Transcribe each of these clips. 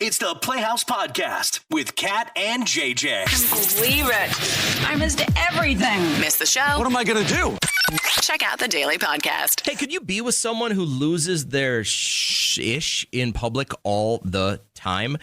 It's the Playhouse Podcast with Kat and JJ. Believe it. I missed everything. Miss the show? What am I going to do? Check out the Daily Podcast. Hey, could you be with someone who loses their ish in public all the time?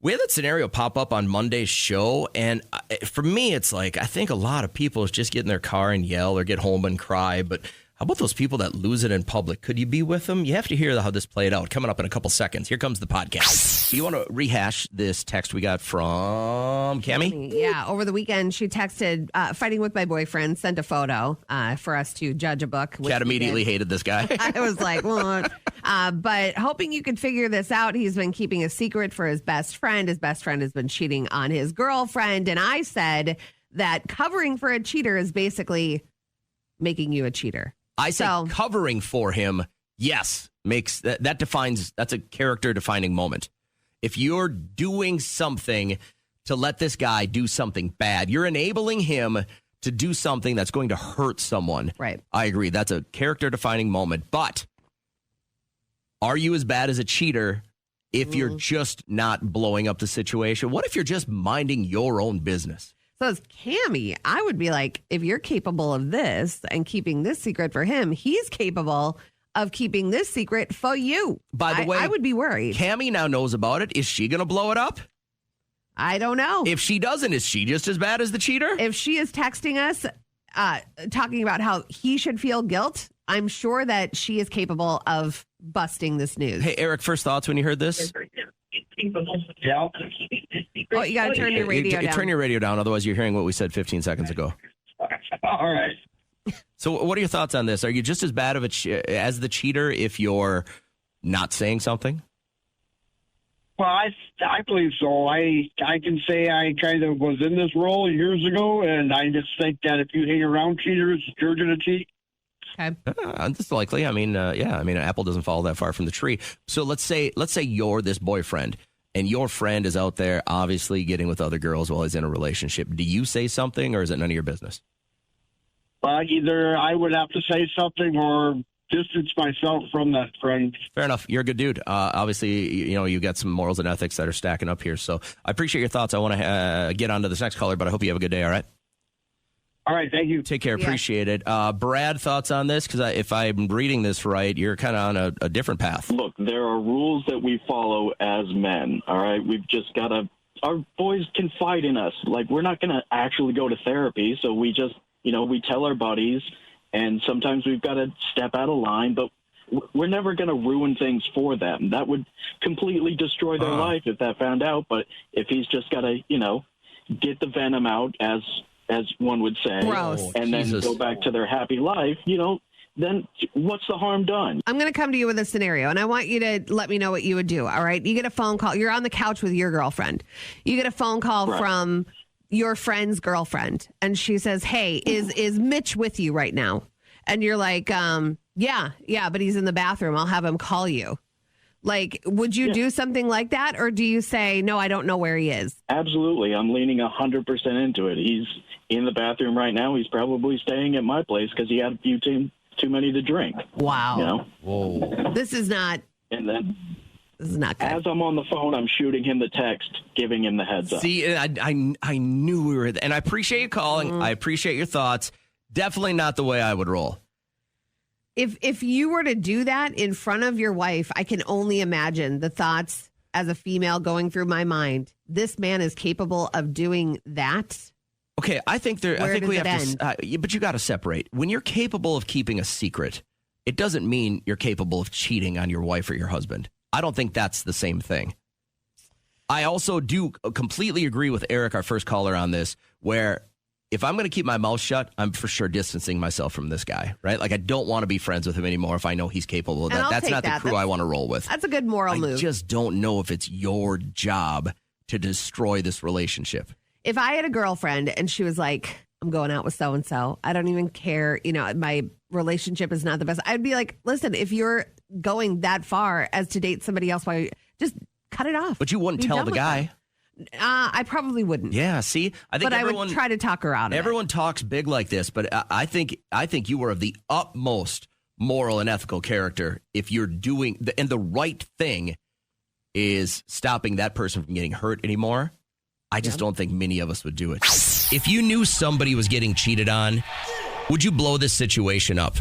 We had that scenario pop up on Monday's show, and for me, it's like, I think a lot of people just get in their car and yell or get home and cry, but how about those people that lose it in public? Could you be with them? You have to hear how this played out. Coming up in a couple seconds. Here comes the podcast. Do you want to rehash this text we got from Cammie? Yeah, over the weekend, she texted, fighting with my boyfriend, sent a photo for us to judge a book. Kat immediately hated this guy. I was like, what? But hoping you could figure this out. He's been keeping a secret for his best friend. His best friend has been cheating on his girlfriend. And I said that covering for a cheater is basically making you a cheater. I say covering for him, yes, makes that defines, that's a character defining moment. If you're doing something to let this guy do something bad, you're enabling him to do something that's going to hurt someone. Right. I agree. That's a character defining moment. But are you as bad as a cheater if you're just not blowing up the situation? What if you're just minding your own business? So as Cammie, I would be like, if you're capable of this and keeping this secret for him, he's capable of keeping this secret for you. By the way, I would be worried. Cammie now knows about it. Is she going to blow it up? I don't know. If she doesn't, is she just as bad as the cheater? If she is texting us, talking about how he should feel guilt, I'm sure that she is capable of busting this news. Hey, Eric, first thoughts when you heard this? Oh, you got to turn your radio down. Turn your radio down, otherwise you're hearing what we said 15 seconds ago. All right. So what are your thoughts on this? Are you just as bad of as the cheater if you're not saying something? Well, I believe so. I can say I kind of was in this role years ago, and I just think that if you hang around cheaters, you're going to cheat. Okay. It's likely. I mean, an apple doesn't fall that far from the tree. So let's say you're this boyfriend, and your friend is out there obviously getting with other girls while he's in a relationship. Do you say something, or is it none of your business? Either I would have to say something or distance myself from that friend. Fair enough. You're a good dude. Obviously, you got some morals and ethics that are stacking up here. So I appreciate your thoughts. I want to get on to this next caller, but I hope you have a good day. All right. All right. Thank you. Take care. Yeah. Appreciate it. Brad, thoughts on this? Because if I'm reading this right, you're kind of on a different path. Look, there are rules that we follow as men. All right. We've just got to, our boys confide in us. Like, we're not going to actually go to therapy. So we just, we tell our buddies, and sometimes we've got to step out of line, but we're never going to ruin things for them. That would completely destroy their life if that found out. But if he's just got to, get the venom out, as one would say, Gross. and then go back to their happy life, then what's the harm done? I'm going to come to you with a scenario, and I want you to let me know what you would do. All right. You get a phone call. You're on the couch with your girlfriend. You get a phone call from your friend's girlfriend, and she says, hey, is Mitch with you right now? And you're like, yeah, but he's in the bathroom. I'll have him call you. Like, would you do something like that? Or do you say, no, I don't know where he is? Absolutely. I'm leaning 100% into it. He's in the bathroom right now. He's probably staying at my place because he had a few too many to drink. Wow. Whoa. This is not good. As I'm on the phone, I'm shooting him the text, giving him the heads up. See, I knew we were, and I appreciate you calling. I appreciate your thoughts. Definitely not the way I would roll. If you were to do that in front of your wife, I can only imagine the thoughts as a female going through my mind. This man is capable of doing that. Okay, I think we have end? to, but you got to separate. When you're capable of keeping a secret, it doesn't mean you're capable of cheating on your wife or your husband. I don't think that's the same thing. I also do completely agree with Eric, our first caller, on this, where if I'm going to keep my mouth shut, I'm for sure distancing myself from this guy, right? Like, I don't want to be friends with him anymore if I know he's capable of that. That's not the crew I want to roll with. That's a good moral move. I just don't know if it's your job to destroy this relationship. If I had a girlfriend and she was like, I'm going out with so-and-so, I don't even care, my relationship is not the best, I'd be like, listen, if you're going that far as to date somebody else, just cut it off. But you wouldn't tell the guy. I probably wouldn't. Yeah, see, I would try to talk her out of it. Everyone talks big like this, but I think you are of the utmost moral and ethical character if you're doing the right thing is stopping that person from getting hurt anymore. I just don't think many of us would do it. If you knew somebody was getting cheated on, would you blow this situation up?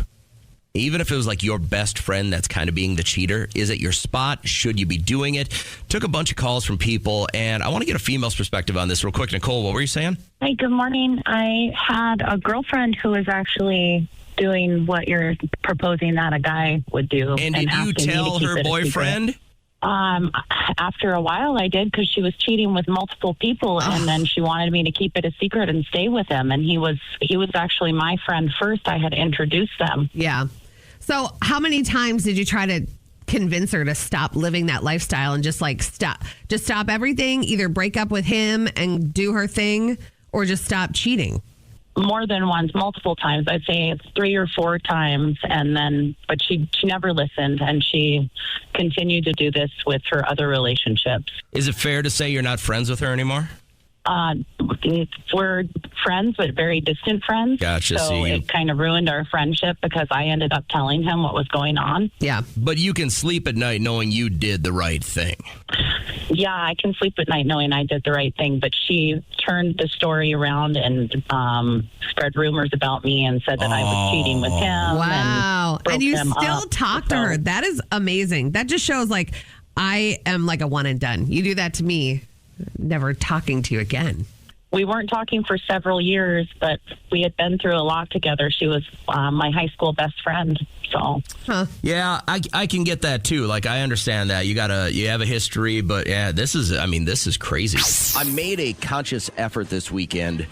Even if it was like your best friend that's kind of being the cheater, is it your spot? Should you be doing it? Took a bunch of calls from people, and I want to get a female's perspective on this real quick. Nicole, what were you saying? Hi, good morning. I had a girlfriend who was actually doing what you're proposing that a guy would do. And did you tell her boyfriend? After a while I did, because she was cheating with multiple people, and then she wanted me to keep it a secret and stay with him. And he was actually my friend first. I had introduced them. Yeah. So how many times did you try to convince her to stop living that lifestyle and just stop everything, either break up with him and do her thing, or just stop cheating? More than once, multiple times. I'd say it's 3 or 4 times, but she never listened, and she continued to do this with her other relationships. Is it fair to say you're not friends with her anymore? We're friends, but very distant friends. Gotcha. So it kind of ruined our friendship because I ended up telling him what was going on. Yeah. But you can sleep at night knowing you did the right thing. Yeah, I can sleep at night knowing I did the right thing, but she turned the story around and spread rumors about me and said that I was cheating with him. Wow. And you still talk to her. So- That is amazing. That just shows like I am like a one and done. You do that to me, never talking to you again. We weren't talking for several years, but we had been through a lot together. She was my high school best friend. So, yeah, I can get that too. Like, I understand that you have a history, but yeah, this is crazy. I made a conscious effort this weekend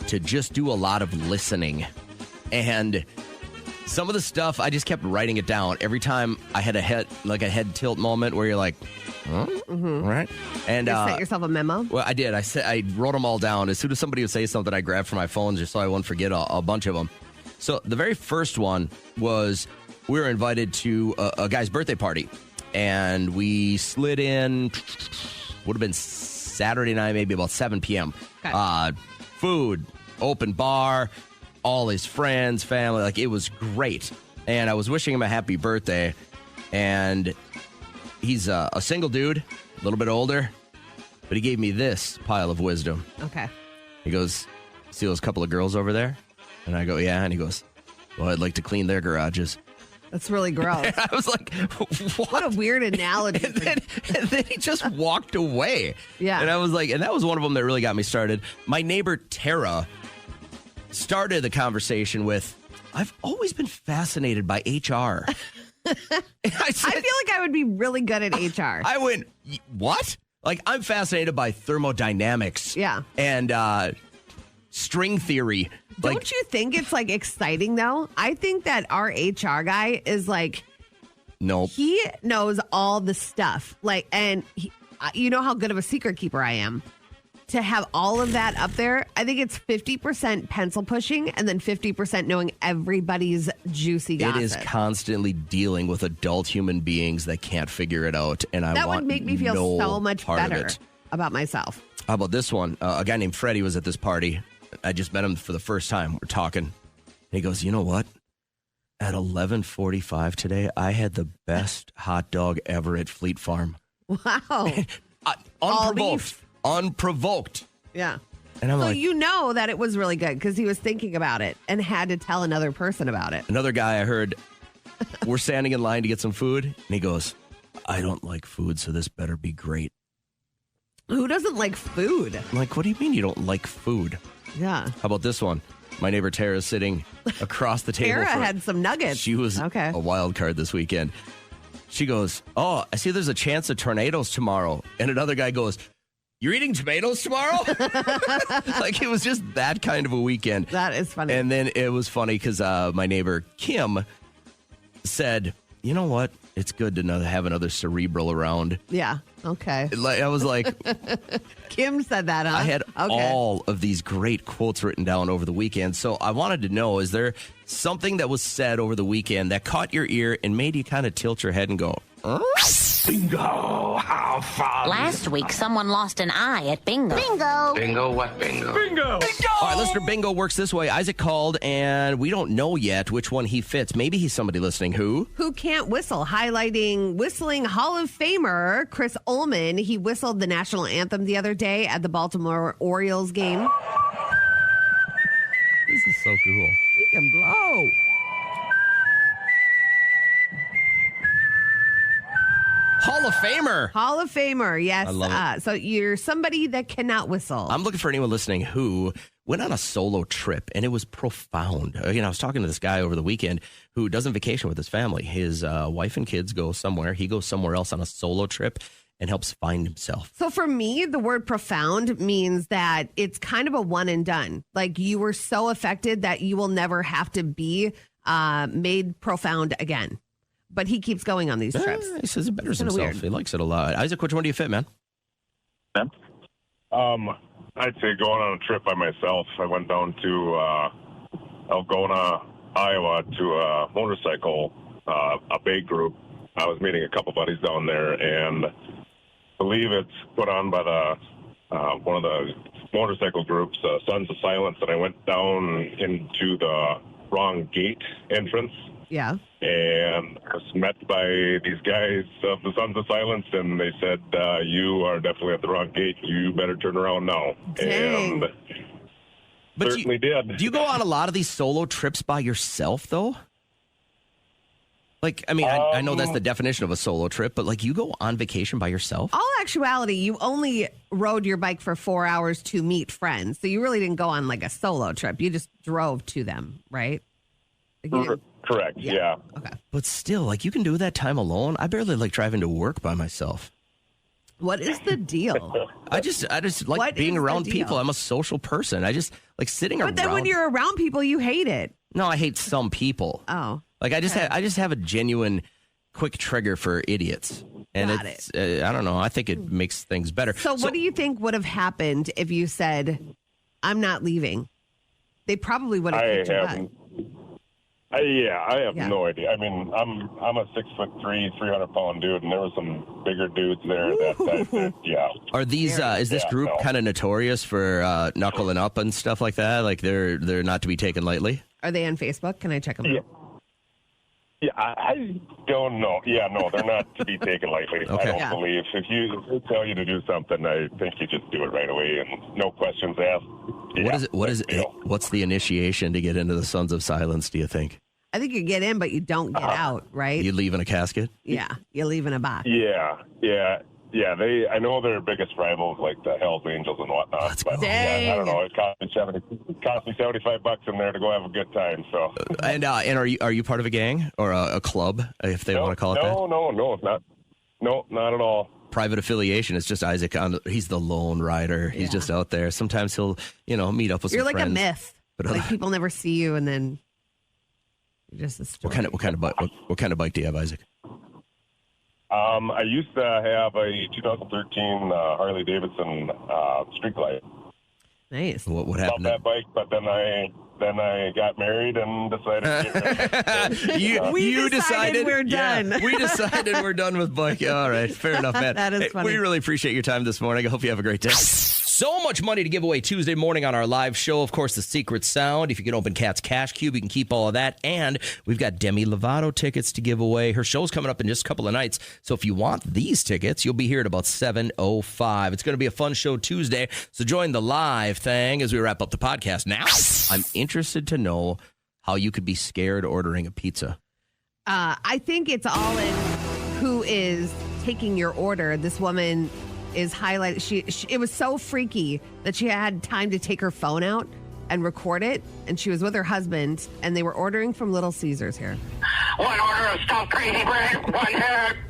to just do a lot of listening, and some of the stuff I just kept writing it down. Every time I had a head tilt moment where you're like, huh? Mm-hmm. Right? And you sent yourself a memo? Well, I did. I wrote them all down. As soon as somebody would say something, I grabbed from my phone just so I wouldn't forget a bunch of them. So the very first one was we were invited to a guy's birthday party, and we slid in, would have been Saturday night, maybe about 7 p.m. Okay. Food, open bar, all his friends, family, like it was great. And I was wishing him a happy birthday, and he's a single dude, a little bit older, but he gave me this pile of wisdom. Okay. He goes, see those couple of girls over there? And I go, yeah. And he goes, well, I'd like to clean their garages. That's really gross. And I was like, what a weird analogy. and then he just walked away. Yeah. And I was like, and that was one of them that really got me started. My neighbor, Tara, started the conversation with, I've always been fascinated by HR. I feel like I would be really good at HR. I went, what? Like, I'm fascinated by thermodynamics. Yeah. And string theory. Don't you think it's like exciting though? I think that our HR guy is like, nope. He knows all the stuff. Like, and you know how good of a secret keeper I am. To have all of that up there, I think it's 50% pencil pushing and then 50% knowing everybody's juicy gossip. It is constantly dealing with adult human beings that can't figure it out, and that would make me feel so much better about myself. How about this one? A guy named Freddie was at this party. I just met him for the first time. We're talking. And he goes, you know what? At 11:45 today, I had the best hot dog ever at Fleet Farm. Wow. Unprovoked. Yeah. And I'm so like, you know that it was really good because he was thinking about it and had to tell another person about it. Another guy I heard, we're standing in line to get some food, and he goes, I don't like food, so this better be great. Who doesn't like food? I'm like, what do you mean you don't like food? Yeah. How about this one? My neighbor Tara is sitting across the table. Tara had some nuggets. She was a wild card this weekend. She goes, oh, I see there's a chance of tornadoes tomorrow. And another guy goes, you're eating tomatoes tomorrow? Like, it was just that kind of a weekend. That is funny. And then it was funny because my neighbor Kim said, you know what? It's good to have another cerebral around. Yeah. Okay. I was like, Kim said that, huh? I had all of these great quotes written down over the weekend. So I wanted to know, is there something that was said over the weekend that caught your ear and made you kind of tilt your head and go, Bingo! How fun! Last week, someone lost an eye at bingo. Bingo! Bingo what bingo? Bingo! All right, listener bingo works this way. Isaac called, and we don't know yet which one he fits. Maybe he's somebody listening who can't whistle, highlighting whistling Hall of Famer Chris Ullman. He whistled the national anthem the other day at the Baltimore Orioles game. This is so cool. He can blow. Hall of Famer. Hall of Famer, yes. I love it. So you're somebody that cannot whistle. I'm looking for anyone listening who went on a solo trip, and it was profound. I was talking to this guy over the weekend who does a vacation with his family. His wife and kids go somewhere. He goes somewhere else on a solo trip and helps find himself. So for me, the word profound means that it's kind of a one and done. Like you were so affected that you will never have to be made profound again. But he keeps going on these trips. He says it betters himself. Weird. He likes it a lot. Isaac, which one do you fit, man? I'd say going on a trip by myself. I went down to Algona, Iowa, to a motorcycle, a bake group. I was meeting a couple buddies down there, and I believe it's put on by the one of the motorcycle groups, Sons of Silence, and I went down into the wrong gate entrance. Yeah. And I was met by these guys of the Sons of Silence, and they said, you are definitely at the wrong gate. You better turn around now. Dang. And certainly did. Do you go on a lot of these solo trips by yourself, though? Like, I know that's the definition of a solo trip, but like you go on vacation by yourself? All actuality, you only rode your bike for 4 hours to meet friends. So you really didn't go on like a solo trip. You just drove to them, right? Like you didn't- Correct. Yeah. Okay. But still, like you can do that time alone. I barely like driving to work by myself. What is the deal? I just like What being is the around deal? people. I'm a social person. I just like sitting around. But then when you're around people, you hate it. No, I hate some people. Oh. Like I just have a genuine quick trigger for idiots. And Got it's I don't know. I think it makes things better. So what do you think would have happened if you said, I'm not leaving? They probably would have kicked your butt. I have no idea. I mean, I'm a 6'3", 300-pound dude, and there were some bigger dudes there that yeah. Are these is this group kind of notorious for knuckling up and stuff like that? Like they're not to be taken lightly? Are they on Facebook? Can I check them out? Yeah, I don't know. Yeah, no, they're not to be taken lightly. Okay. I don't believe. If you tell you to do something, I think you just do it right away and no questions asked. Yeah, What is it? What's the initiation to get into the Sons of Silence, do you think? I think you get in, but you don't get out, right? You leave in a casket? Yeah, you leave in a box. Yeah. I know they're biggest rivals, like the Hells Angels and whatnot. But yeah, I don't know. It cost me $75 in there to go have a good time. So. And are you part of a gang or a club, if they want to call it that? No, not at all. Private affiliation. It's just Isaac. He's the lone rider. He's just out there. Sometimes he'll, meet up with You're some like friends. a myth. But like people never see you, and then you're just a story. What kind of bike do you have, Isaac? I used to have a 2013 Harley Davidson Street Glide. Nice. What happened? Love that bike, but then I got married and decided to get rid We decided we're done. Yeah, we decided we're done with bike. All right, fair enough, man. That is funny. We really appreciate your time this morning. I hope you have a great day. So much money to give away Tuesday morning on our live show. Of course, the secret sound. If you can open Kat's Cash Cube, you can keep all of that. And we've got Demi Lovato tickets to give away. Her show's coming up in just a couple of nights. So if you want these tickets, you'll be here at about 7:05. It's going to be a fun show Tuesday. So join the live thing as we wrap up the podcast now. I'm interested to know how you could be scared ordering a pizza. I think it's all in who is taking your order. This woman is highlighted. She it was so freaky that she had time to take her phone out and record it. And she was with her husband, and they were ordering from Little Caesars here. One order of stuffed crazy bread, one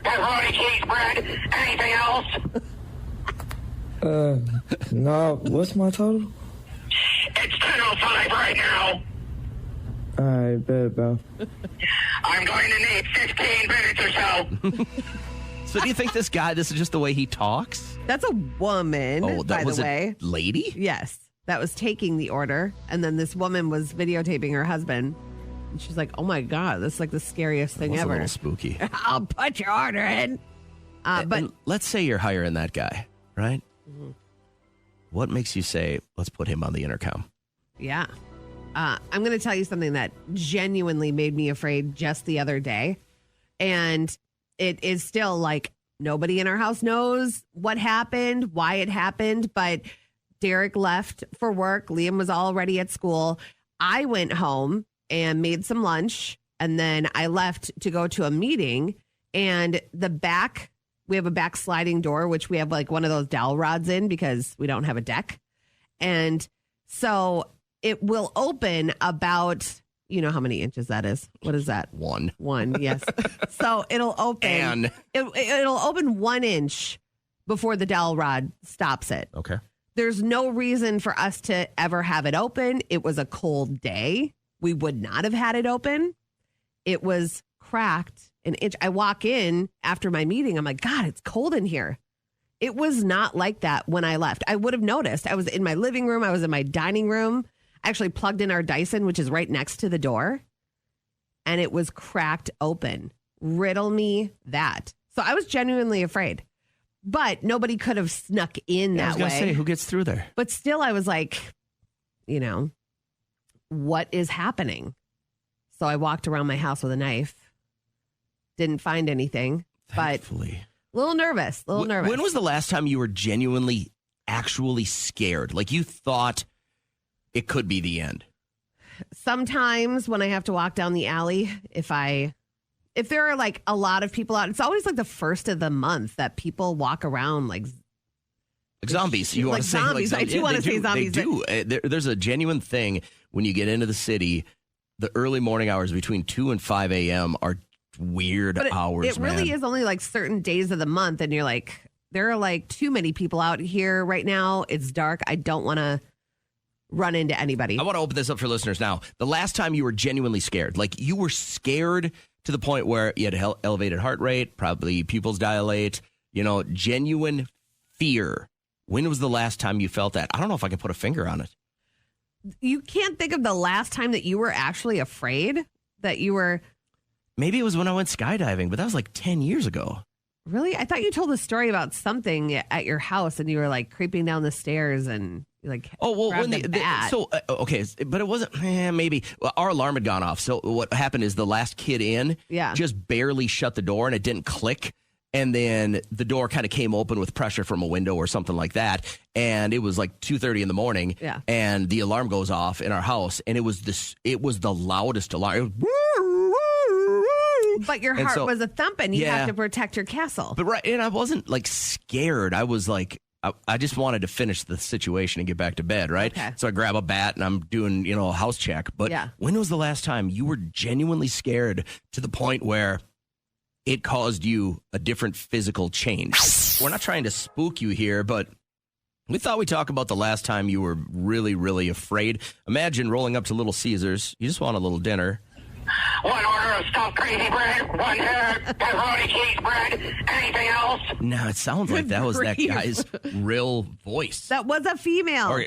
pepperoni cheese bread. Anything else? No. What's my total? It's 10:05 right now. All right, bet, bro. I'm going to need 15 minutes or so. So do you think this is just the way he talks? That's a woman, Oh, that by was the way. a lady? Yes. That was taking the order. And then this woman was videotaping her husband. And she's like, oh my God, this is like the scariest thing That's ever. a little spooky. I'll put your order in. But And let's say you're hiring that guy, right? Mhm. What makes you say, let's put him on the intercom? yeah, I'm going to tell you something that genuinely made me afraid just the other day. And it is still like nobody in our house knows what happened, why it happened. But Derek left for work. Liam was already at school. I went home and made some lunch. And then I left to go to a meeting. And we have a back sliding door, which we have like one of those dowel rods in because we don't have a deck. And so it will open about, you know how many inches that is? What is that? One, yes. So it'll open. And It'll open 1 inch before the dowel rod stops it. Okay. There's no reason for us to ever have it open. It was a cold day. We would not have had it open. It was cracked an inch. I walk in after my meeting. I'm like, God, it's cold in here. It was not like that when I left. I would have noticed. I was in my living room. I was in my dining room. I actually plugged in our Dyson, which is right next to the door. And it was cracked open. Riddle me that. So I was genuinely afraid. But nobody could have snuck in that way. I was going to say, who gets through there? But still, I was like, what is happening? So I walked around my house with a knife. Didn't find anything. Thankfully. But a little nervous. When was the last time you were genuinely, actually scared? Like you thought it could be the end? Sometimes when I have to walk down the alley, if there are like a lot of people out, it's always like the first of the month that people walk around like zombies. You want to say zombies? I do want to say zombies. They do. There's a genuine thing when you get into the city. The early morning hours between 2 and 5 a.m. are weird hours. It really is only like certain days of the month, and you're like, there are like too many people out here right now. It's dark. I don't want to run into anybody. I want to open this up for listeners now. The last time you were genuinely scared, like you were scared to the point where you had elevated heart rate, probably pupils dilate, genuine fear. When was the last time you felt that? I don't know if I can put a finger on it. You can't think of the last time that you were actually afraid that you were. Maybe it was when I went skydiving, but that was like 10 years ago. Really? I thought you told a story about something at your house and you were like creeping down the stairs and like, when okay, but it wasn't, maybe our alarm had gone off. So what happened is the last kid in just barely shut the door and it didn't click. And then the door kind of came open with pressure from a window or something like that. And it was like 2:30 in the morning. Yeah. And the alarm goes off in our house. And it was the loudest alarm. But your heart was a thumping. You have to protect your castle. But right. And I wasn't like scared. I was like, I just wanted to finish the situation and get back to bed. Right. Okay. So I grab a bat and I'm doing, a house check. But when was the last time you were genuinely scared to the point where it caused you a different physical change? We're not trying to spook you here, but we thought we'd talk about the last time you were really, really afraid. Imagine rolling up to Little Caesars. You just want a little dinner. 1 order of stuffed crazy bread, 1 pepperoni cheese bread, anything else? No, it sounds like that was that guy's real voice. That was a female. Or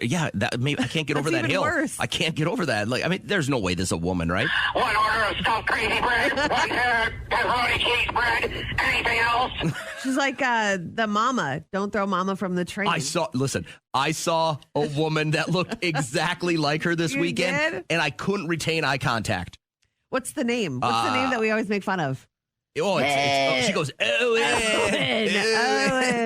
maybe I can't get over that hill. Worse. I can't get over that. There's no way this is a woman, right? 1 order of stuffed crazy bread, 1 pepperoni cheese bread, anything else? She's like the mama. Don't throw mama from the train. I saw a woman that looked exactly like her this weekend, and I couldn't retain eye contact. What's the name? What's the name that we always make fun of? She goes, Owen.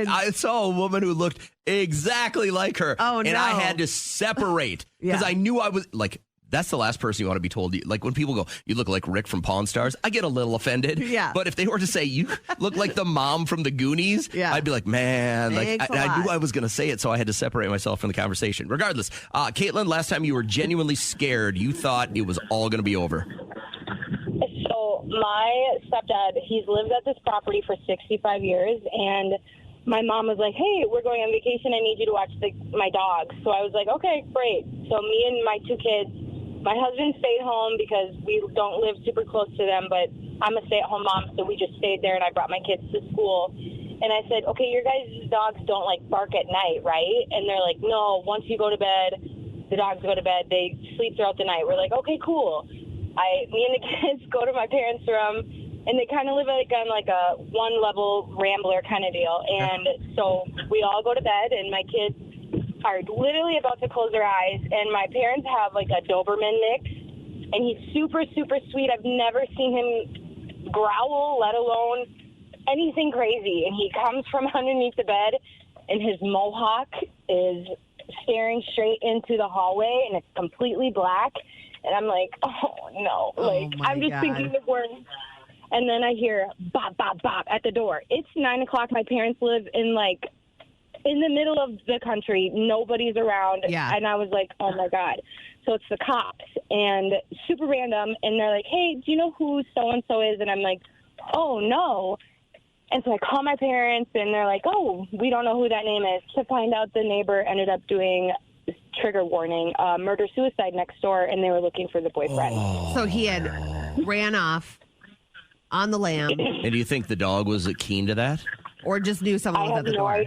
I saw a woman who looked exactly like her. Oh, no. And I had to separate because I knew I was like, that's the last person you want to be told. Like when people go, you look like Rick from Pawn Stars, I get a little offended. Yeah. But if they were to say, you look like the mom from the Goonies, I'd be like, man, I knew I was going to say it, so I had to separate myself from the conversation. Regardless, Caitlin, last time you were genuinely scared, you thought it was all going to be over. So my stepdad, he's lived at this property for 65 years, and my mom was like, hey, we're going on vacation. I need you to watch my dogs. So I was like, okay, great. So me and my 2 kids, my husband stayed home because we don't live super close to them, but I'm a stay-at-home mom, so we just stayed there, and I brought my kids to school. And I said, okay, your guys' dogs don't, bark at night, right? And they're like, no, once you go to bed, the dogs go to bed. They sleep throughout the night. We're like, okay, cool. me and the kids go to my parents' room, and they kind of live like on like a one-level Rambler kind of deal. And so we all go to bed, and my kids are literally about to close their eyes, and my parents have like a Doberman mix, and he's super, super sweet. I've never seen him growl, let alone anything crazy. And he comes from underneath the bed, and his mohawk is staring straight into the hallway, and it's completely black. And I'm like, oh no, like I'm just thinking the worst. And then I hear bop, bop, bop at the door. It's 9 o'clock. My parents live in the middle of the country. Nobody's around. Yeah. And I was like, oh my God. So it's the cops, and super random. And they're like, hey, do you know who so-and-so is? And I'm like, oh no. And so I call my parents, and they're like, oh, we don't know who that name is. To find out, the neighbor ended up doing, trigger warning, murder-suicide next door, and they were looking for the boyfriend. So he had ran off on the lam. And do you think the dog was keen to that? Or just knew someone was at the door?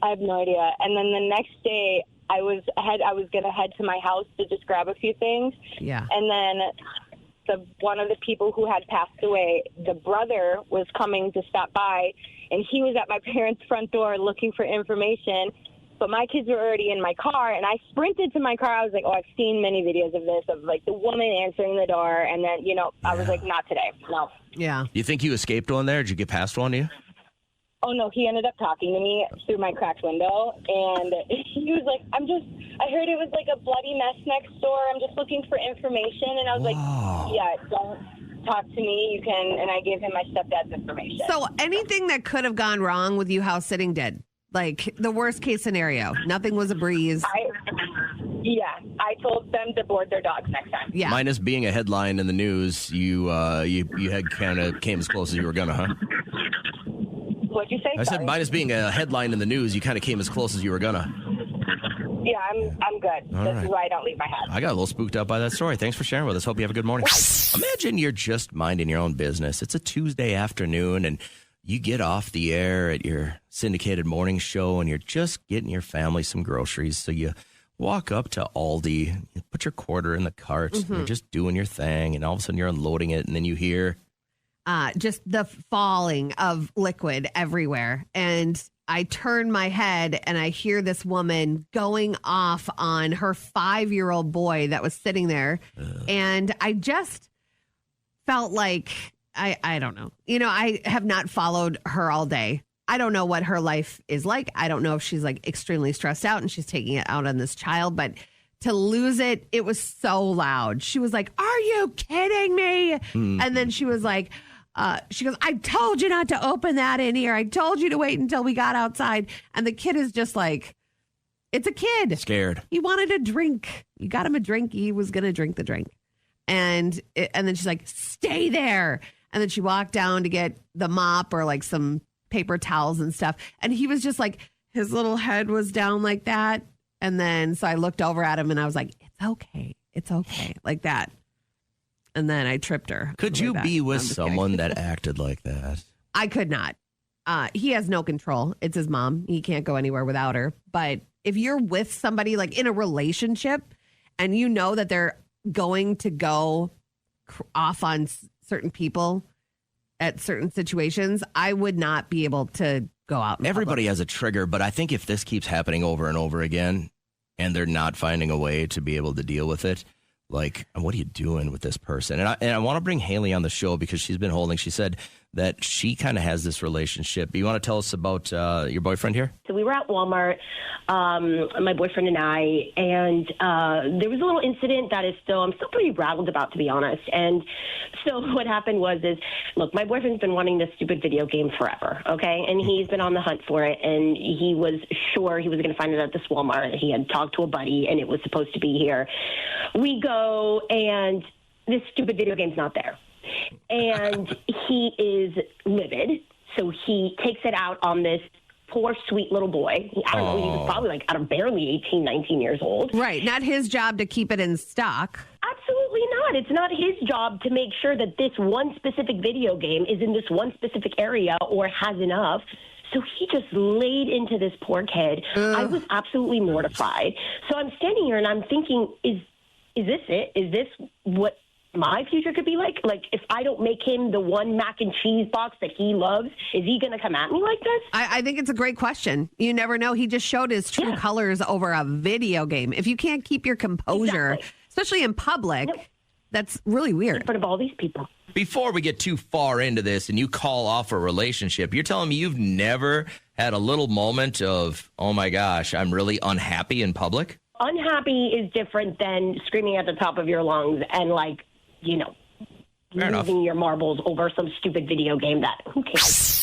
I have no idea. And then the next day, I was going to head to my house to just grab a few things. Yeah. And then one of the people who had passed away, the brother was coming to stop by, and he was at my parents' front door looking for information. But my kids were already in my car, and I sprinted to my car. I was like, oh, I've seen many videos of this, of like the woman answering the door. And then, I was like, not today. No. Yeah. You think you escaped one there? Did you get past one to you? Oh, no, he ended up talking to me through my cracked window, and he was like, I heard it was like a bloody mess next door. I'm just looking for information. And I was like, yeah, don't talk to me. You can, and I gave him my stepdad's information. So anything that could have gone wrong with you house sitting did? Like the worst case scenario. Nothing was a breeze. I told them to board their dogs next time. Yeah. Minus being a headline in the news, you had kind of came as close as you were gonna, huh? What'd you say? I said minus being a headline in the news, you kind of came as close as you were gonna. Yeah, I'm good. This is why I don't leave my house. I got a little spooked out by that story. Thanks for sharing with us. Hope you have a good morning. Imagine you're just minding your own business. It's a Tuesday afternoon, and you get off the air at your syndicated morning show, and you're just getting your family some groceries. So you walk up to Aldi, you put your quarter in the cart, and you're just doing your thing, and all of a sudden you're unloading it, and then you hear just the falling of liquid everywhere. And I turn my head, and I hear this woman going off on her 5-year-old boy that was sitting there. And I just felt like, I don't know. I have not followed her all day. I don't know what her life is like. I don't know if she's like extremely stressed out and she's taking it out on this child, but to lose it, it was so loud. She was like, are you kidding me? And then she was like, she goes, I told you not to open that in here. I told you to wait until we got outside. And the kid is just like, it's a kid. Scared. He wanted a drink. You got him a drink. He was going to drink the drink. And then she's like, stay there. And then she walked down to get the mop or like some paper towels and stuff. And he was just like, his little head was down like that. And then, so I looked over at him and I was like, it's okay. It's okay. Like that. And then I tripped her. Could you be with someone that acted like that? I could not. He has no control. It's his mom. He can't go anywhere without her. But if you're with somebody like in a relationship and you know that they're going to go off on certain people at certain situations, I would not be able to go out. Everybody has a trigger, but I think if this keeps happening over and over again and they're not finding a way to be able to deal with it, like, what are you doing with this person? And I want to bring Haley on the show because she's been holding. She said that she kind of has this relationship. You want to tell us about your boyfriend here? So we were at Walmart, my boyfriend and I, and there was a little incident that I'm still pretty rattled about, to be honest. And so what happened was, look, my boyfriend's been wanting this stupid video game forever, okay? And he's been on the hunt for it, and he was sure he was going to find it at this Walmart. He had talked to a buddy, and it was supposed to be here. We go, and this stupid video game's not there. And he is livid, so he takes it out on this poor, sweet little boy. I don't know, he was probably like barely 18, 19 years old. Right, not his job to keep it in stock. Absolutely not. It's not his job to make sure that this one specific video game is in this one specific area or has enough. So he just laid into this poor kid. I was absolutely mortified. So I'm standing here and I'm thinking, is this it? Is this what my future could be like? Like, if I don't make him the one mac and cheese box that he loves, is he going to come at me like this? I think it's a great question. You never know. He just showed his true colors over a video game. If you can't keep your composure, especially in public, that's really weird. In front of all these people. Before we get too far into this and you call off a relationship, you're telling me you've never had a little moment of, oh my gosh, I'm really unhappy in public? Unhappy is different than screaming at the top of your lungs and, like, you know, losing your marbles over some stupid video game that, who cares?